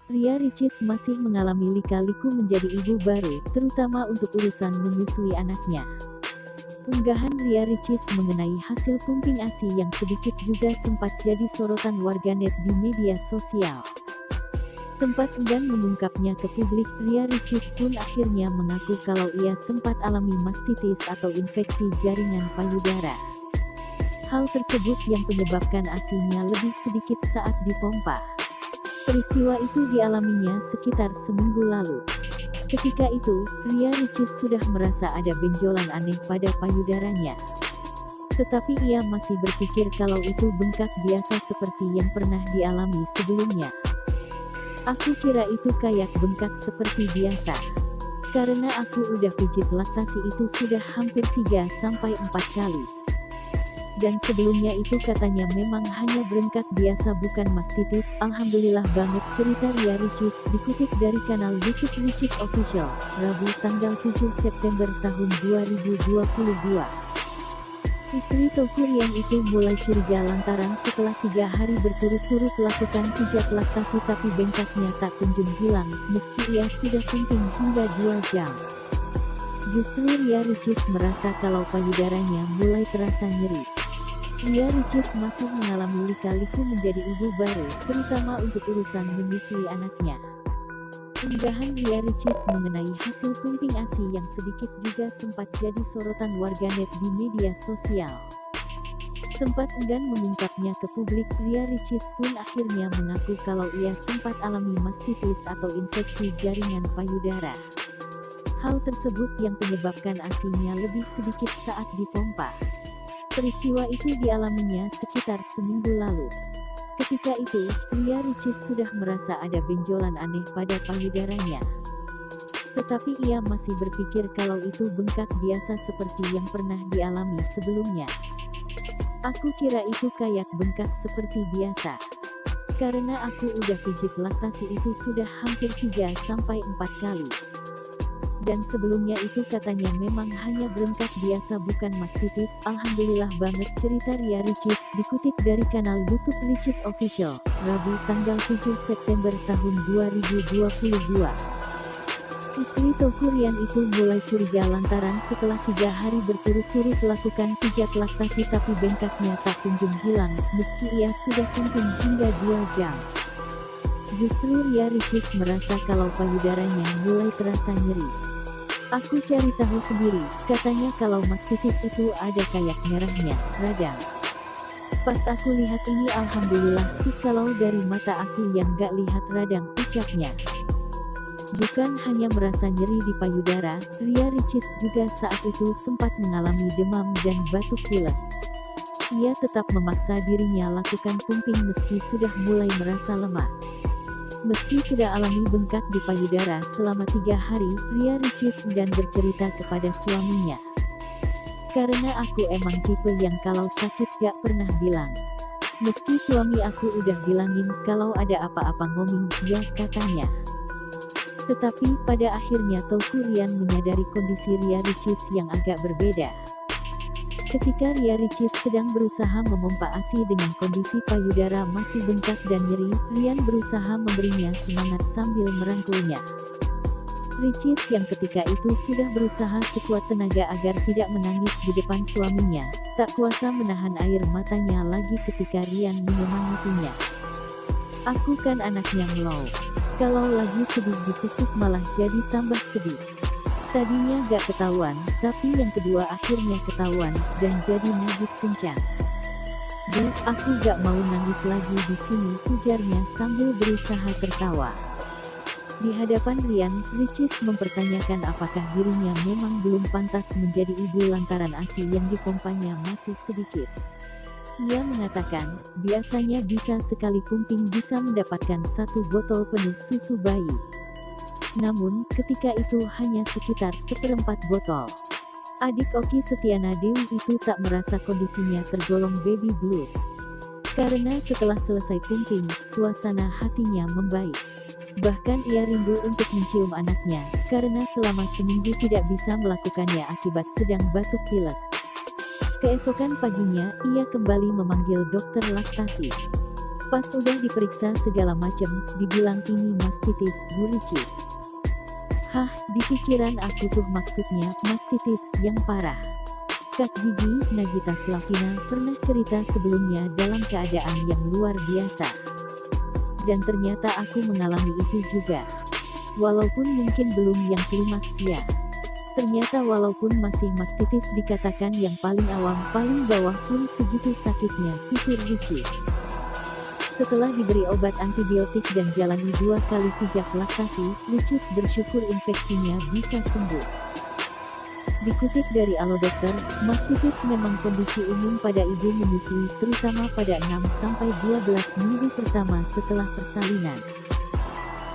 Ria Ricis masih mengalami lika-liku menjadi ibu baru, terutama untuk urusan menyusui anaknya. Unggahan Ria Ricis mengenai hasil pumping ASI yang sedikit juga sempat jadi sorotan warganet di media sosial. Sempat enggan mengungkapnya ke publik, Ria Ricis pun akhirnya mengaku kalau ia sempat alami mastitis atau infeksi jaringan payudara. Hal tersebut yang menyebabkan ASI-nya lebih sedikit saat dipompa. Peristiwa itu dialaminya sekitar seminggu lalu. Ketika itu, Ria Ricis sudah merasa ada benjolan aneh pada payudaranya. Tetapi ia masih berpikir kalau itu bengkak biasa seperti yang pernah dialami sebelumnya. Aku kira itu kayak bengkak seperti biasa. Karena aku udah pijit laktasi itu sudah hampir 3-4 kali. Dan sebelumnya itu katanya memang hanya bengkak biasa bukan mastitis. Alhamdulillah banget, cerita Ria Ricis, dikutip dari kanal YouTube Ricis Official, Rabu tanggal 7 September tahun 2022. Istri Teuku Ryan itu mulai curiga lantaran setelah 3 hari berturut-turut lakukan pijat laktasi tapi bengkaknya tak kunjung hilang, meski ia sudah pumping hingga 2 jam. Justru Ria Ricis merasa kalau payudaranya mulai terasa nyeri. Ria Ricis masih mengalami lika-liku menjadi ibu baru, terutama untuk urusan menyusui anaknya. Unggahan Ria Ricis mengenai hasil pumping ASI yang sedikit juga sempat jadi sorotan warganet di media sosial. Sempat enggan mengungkapnya ke publik, Ria Ricis pun akhirnya mengaku kalau ia sempat alami mastitis atau infeksi jaringan payudara. Hal tersebut yang menyebabkan ASI-nya lebih sedikit saat dipompa. Peristiwa itu dialaminya sekitar seminggu lalu. Ketika itu, Ria Ricis sudah merasa ada benjolan aneh pada payudaranya. Tetapi ia masih berpikir kalau itu bengkak biasa seperti yang pernah dialami sebelumnya. Aku kira itu kayak bengkak seperti biasa. Karena aku udah pijit laktasi itu sudah hampir 3-4 kali. Dan sebelumnya itu katanya memang hanya bengkak biasa bukan mastitis. Alhamdulillah banget, cerita Ria Ricis, dikutip dari kanal YouTube Ricis Official, Rabu tanggal 7 September tahun 2022. Istri Teuku Ryan itu mulai curiga lantaran setelah 3 hari berturut-turut lakukan pijat laktasi tapi bengkaknya tak kunjung hilang, meski ia sudah pumping hingga 2 jam. Justru Ria Ricis merasa kalau payudaranya mulai terasa nyeri. Aku cari tahu sendiri, katanya kalau mastitis itu ada kayak merahnya, radang. Pas aku lihat ini alhamdulillah sih kalau dari mata aku yang gak lihat radang, ucapnya. Bukan hanya merasa nyeri di payudara, Ria Ricis juga saat itu sempat mengalami demam dan batuk pilek. Ia tetap memaksa dirinya lakukan pumping meski sudah mulai merasa lemas. Meski sudah alami bengkak di payudara selama 3 hari, Ria Ricis enggan bercerita kepada suaminya. Karena aku emang tipe yang kalau sakit gak pernah bilang. Meski suami aku udah bilangin kalau ada apa-apa ngomong, ya katanya. Tetapi pada akhirnya Teuku Ryan menyadari kondisi Ria Ricis yang agak berbeda. Ketika Ria Ricis sedang berusaha memompa ASI dengan kondisi payudara masih bengkak dan nyeri, Ryan berusaha memberinya semangat sambil merangkulnya. Ricis yang ketika itu sudah berusaha sekuat tenaga agar tidak menangis di depan suaminya, tak kuasa menahan air matanya lagi ketika Ryan menyemangatinya. Aku kan anaknya melow. Kalau lagi sedih ditukuk malah jadi tambah sedih. Tadinya gak ketahuan, tapi yang kedua akhirnya ketahuan, dan jadi nangis kencang. Duh, aku gak mau nangis lagi di sini, ujarnya sambil berusaha tertawa. Di hadapan Ryan, Ricis mempertanyakan apakah dirinya memang belum pantas menjadi ibu lantaran ASI yang dipompanya masih sedikit. Ia mengatakan, biasanya bisa sekali pumping bisa mendapatkan 1 botol penuh susu bayi. Namun, ketika itu hanya sekitar 1/4 botol. Adik Oki Setiana Dewi itu tak merasa kondisinya tergolong baby blues. Karena setelah selesai pumping, suasana hatinya membaik. Bahkan ia rindu untuk mencium anaknya, karena selama seminggu tidak bisa melakukannya akibat sedang batuk pilek. Keesokan paginya, ia kembali memanggil dokter laktasi. Pas udah diperiksa segala macem, dibilang ini mastitis, Bu Ricis. Hah, di pikiran aku tuh maksudnya mastitis yang parah. Kak Gigi, Nagita Slavina, pernah cerita sebelumnya dalam keadaan yang luar biasa. Dan ternyata aku mengalami itu juga. Walaupun mungkin belum yang klimaks ya. Ternyata walaupun masih mastitis dikatakan yang paling awam, paling bawah pun segitu sakitnya, tutur Ricis. Setelah diberi obat antibiotik dan jalani 2 kali pijat laktasi, Ricis bersyukur infeksinya bisa sembuh. Dikutip dari Alo Dokter, mastitis memang kondisi umum pada ibu menyusui, terutama pada 6-12 minggu pertama setelah persalinan.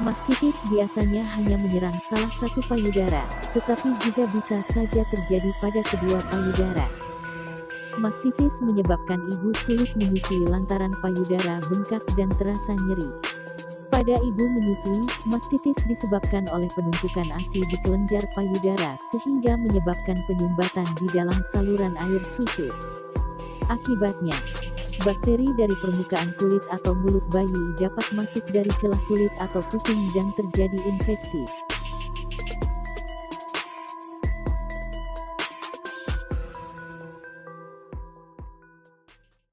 Mastitis biasanya hanya menyerang salah satu payudara, tetapi juga bisa saja terjadi pada kedua payudara. Mastitis menyebabkan ibu sulit menyusui lantaran payudara bengkak dan terasa nyeri. Pada ibu menyusui, mastitis disebabkan oleh penumpukan ASI di kelenjar payudara sehingga menyebabkan penyumbatan di dalam saluran air susu. Akibatnya, bakteri dari permukaan kulit atau mulut bayi dapat masuk dari celah kulit atau kuping dan terjadi infeksi.